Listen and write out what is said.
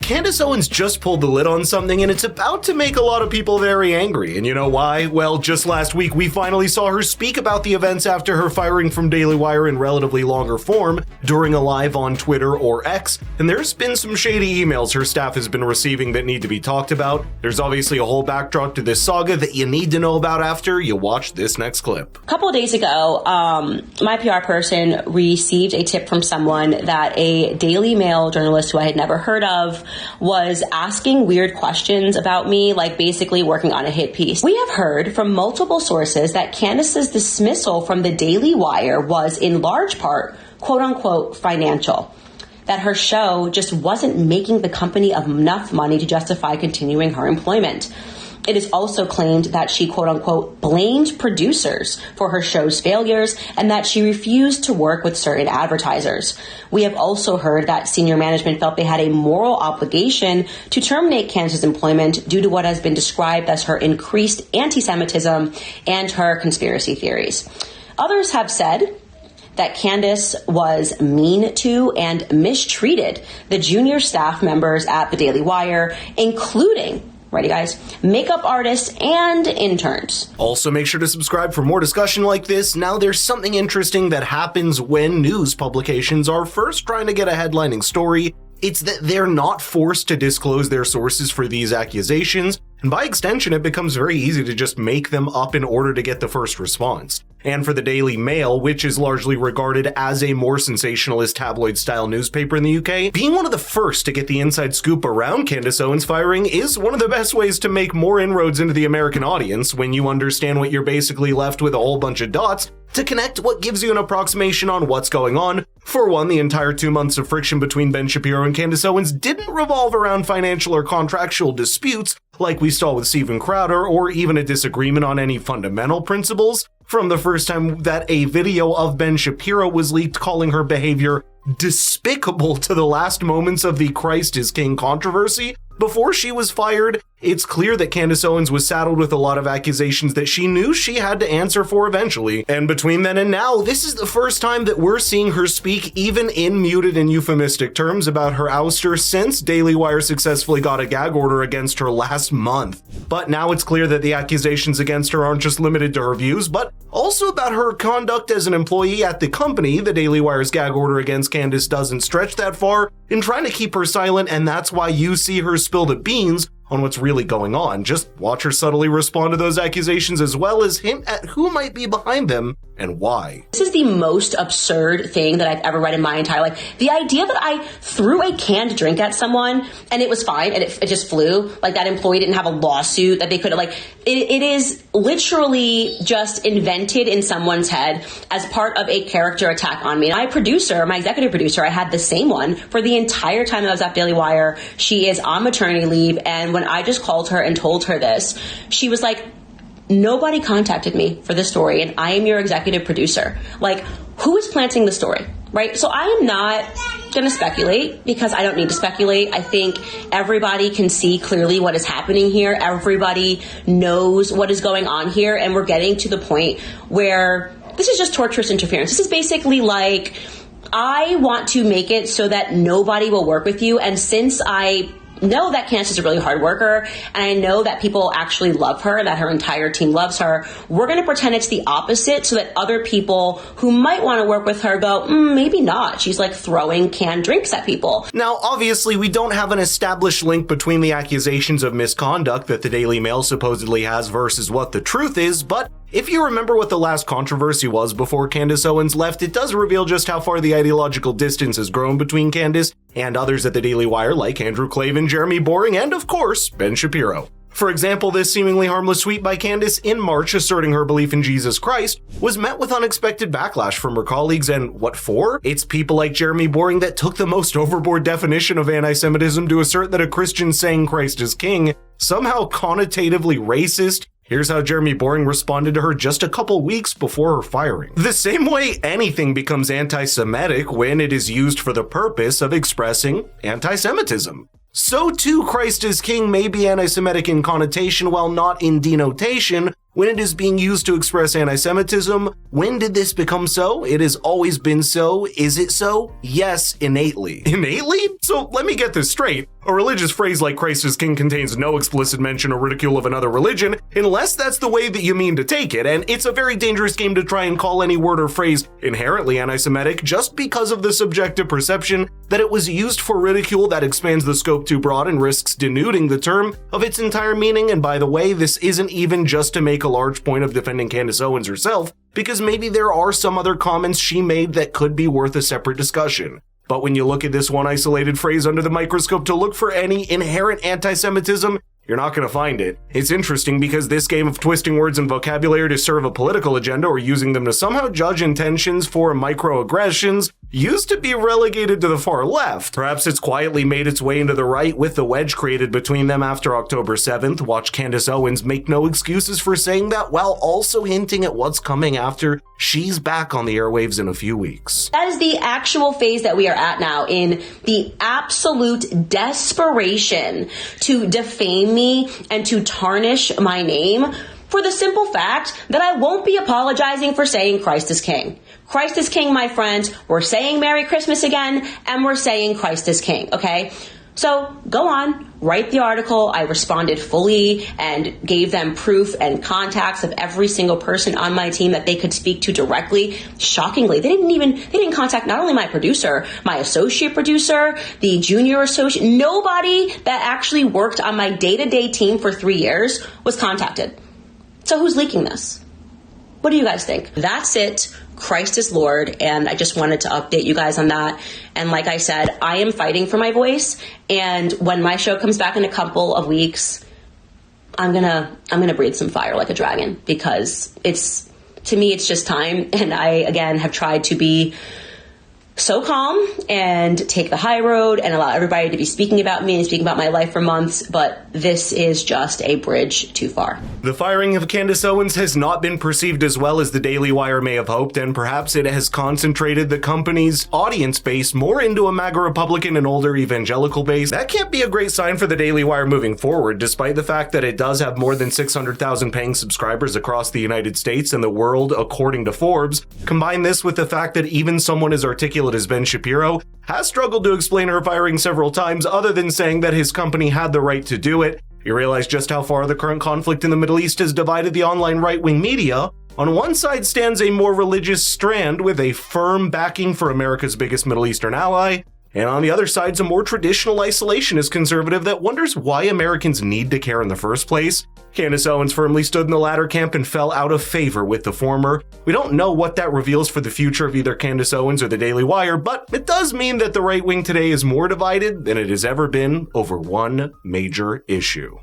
Candace Owens just pulled the lid on something, and it's about to make a lot of people very angry. And you know why? Well, just last week, we finally saw her speak about the events after her firing from Daily Wire in relatively longer form during a live on Twitter or X, and there's been some shady emails her staff has been receiving that need to be talked about. There's obviously a whole backdrop to this saga that you need to know about after you watch this next clip. A couple of days ago, my PR person received a tip from someone that a Daily Mail journalist who I had never heard of was asking weird questions about me, like basically working on a hit piece. We have heard from multiple sources that Candace's dismissal from the Daily Wire was in large part, quote unquote, financial. That her show just wasn't making the company enough money to justify continuing her employment. It is also claimed that she, quote unquote, blamed producers for her show's failures and that she refused to work with certain advertisers. We have also heard that senior management felt they had a moral obligation to terminate Candace's employment due to what has been described as her increased anti-Semitism and her conspiracy theories. Others have said that Candace was mean to and mistreated the junior staff members at the Daily Wire, including, ready guys, makeup artists and interns. Also, make sure to subscribe for more discussion like this. Now, there's something interesting that happens when news publications are first trying to get a headlining story. It's that they're not forced to disclose their sources for these accusations, and by extension, it becomes very easy to just make them up in order to get the first response. And for the Daily Mail, which is largely regarded as a more sensationalist tabloid-style newspaper in the UK, being one of the first to get the inside scoop around Candace Owens' firing is one of the best ways to make more inroads into the American audience when you understand what you're basically left with a whole bunch of dots to connect what gives you an approximation on what's going on. For one, the entire 2 months of friction between Ben Shapiro and Candace Owens didn't revolve around financial or contractual disputes like we saw with Steven Crowder, or even a disagreement on any fundamental principles. From the first time that a video of Ben Shapiro was leaked calling her behavior despicable to the last moments of the Christ is King controversy, before she was fired, it's clear that Candace Owens was saddled with a lot of accusations that she knew she had to answer for eventually. And between then and now, this is the first time that we're seeing her speak even in muted and euphemistic terms about her ouster since Daily Wire successfully got a gag order against her last month. But now it's clear that the accusations against her aren't just limited to her views, but also about her conduct as an employee at the company. The Daily Wire's gag order against Candace doesn't stretch that far in trying to keep her silent, and that's why you see her spill the beans on what's really going on. Just watch her subtly respond to those accusations as well as hint at who might be behind them and why. This is the most absurd thing that I've ever read in my entire life. The idea that I threw a canned drink at someone and it was fine and it just flew, like that employee didn't have a lawsuit that they could have, like, it is literally just invented in someone's head as part of a character attack on me. My producer, my executive producer, I had the same one for the entire time I was at Daily Wire. She is on maternity leave, and when I just called her and told her this, she was like, nobody contacted me for this story, and I am your executive producer. Like, who is planting the story, right? So I am not going to speculate because I don't need to speculate. I think everybody can see clearly what is happening here. Everybody knows what is going on here, and we're getting to the point where this is just torturous interference. This is basically like, I want to make it so that nobody will work with you, and since I know that Candace is a really hard worker, and I know that people actually love her, that her entire team loves her, we're going to pretend it's the opposite so that other people who might want to work with her go, maybe not. She's like throwing canned drinks at people. Now, obviously, we don't have an established link between the accusations of misconduct that the Daily Mail supposedly has versus what the truth is, but if you remember what the last controversy was before Candace Owens left, it does reveal just how far the ideological distance has grown between Candace and others at the Daily Wire like Andrew Klavan, Jeremy Boring, and of course, Ben Shapiro. For example, this seemingly harmless tweet by Candace in March asserting her belief in Jesus Christ was met with unexpected backlash from her colleagues, and what for? It's people like Jeremy Boring that took the most overboard definition of anti-Semitism to assert that a Christian saying Christ is king somehow connotatively racist. Here's how Jeremy Boring responded to her just a couple weeks before her firing. The same way anything becomes anti-Semitic when it is used for the purpose of expressing anti-Semitism. So too, Christ is King may be anti-Semitic in connotation while not in denotation when it is being used to express anti-Semitism. When did this become so? It has always been so. Is it so? Yes, innately. Innately? So let me get this straight. A religious phrase like Christ is King contains no explicit mention or ridicule of another religion, unless that's the way that you mean to take it, and it's a very dangerous game to try and call any word or phrase inherently anti-Semitic just because of the subjective perception that it was used for ridicule that expands the scope too broad and risks denuding the term of its entire meaning. And by the way, this isn't even just to make a large point of defending Candace Owens herself, because maybe there are some other comments she made that could be worth a separate discussion. But when you look at this one isolated phrase under the microscope to look for any inherent anti-Semitism, you're not going to find it. It's interesting because this game of twisting words and vocabulary to serve a political agenda or using them to somehow judge intentions for microaggressions used to be relegated to the far left. Perhaps it's quietly made its way into the right with the wedge created between them after October 7th. Watch Candace Owens make no excuses for saying that while also hinting at what's coming after she's back on the airwaves in a few weeks. That is the actual phase that we are at now, in the absolute desperation to defame me and to tarnish my name, for the simple fact that I won't be apologizing for saying Christ is King. Christ is King, my friends. We're saying Merry Christmas again, and we're saying Christ is King, okay? So go on, write the article. I responded fully and gave them proof and contacts of every single person on my team that they could speak to directly. Shockingly, they didn't contact not only my producer, my associate producer, the junior associate, nobody that actually worked on my day-to-day team for 3 years was contacted. So who's leaking this? What do you guys think? That's it. Christ is Lord, and I just wanted to update you guys on that. And like I said, I am fighting for my voice, and when my show comes back in a couple of weeks, I'm gonna breathe some fire like a dragon, because to me it's just time. And I again have tried to be so calm and take the high road and allow everybody to be speaking about me and speaking about my life for months, but this is just a bridge too far. The firing of Candace Owens has not been perceived as well as the Daily Wire may have hoped, and perhaps it has concentrated the company's audience base more into a MAGA Republican and older evangelical base. That can't be a great sign for the Daily Wire moving forward, despite the fact that it does have more than 600,000 paying subscribers across the United States and the world, according to Forbes. Combine this with the fact that even someone as articulate as Ben Shapiro has struggled to explain her firing several times, other than saying that his company had the right to do it. You realize just how far the current conflict in the Middle East has divided the online right-wing media. On one side stands a more religious strand with a firm backing for America's biggest Middle Eastern ally, and on the other side's a more traditional isolationist conservative that wonders why Americans need to care in the first place. Candace Owens firmly stood in the latter camp and fell out of favor with the former. We don't know what that reveals for the future of either Candace Owens or the Daily Wire, but it does mean that the right wing today is more divided than it has ever been over one major issue.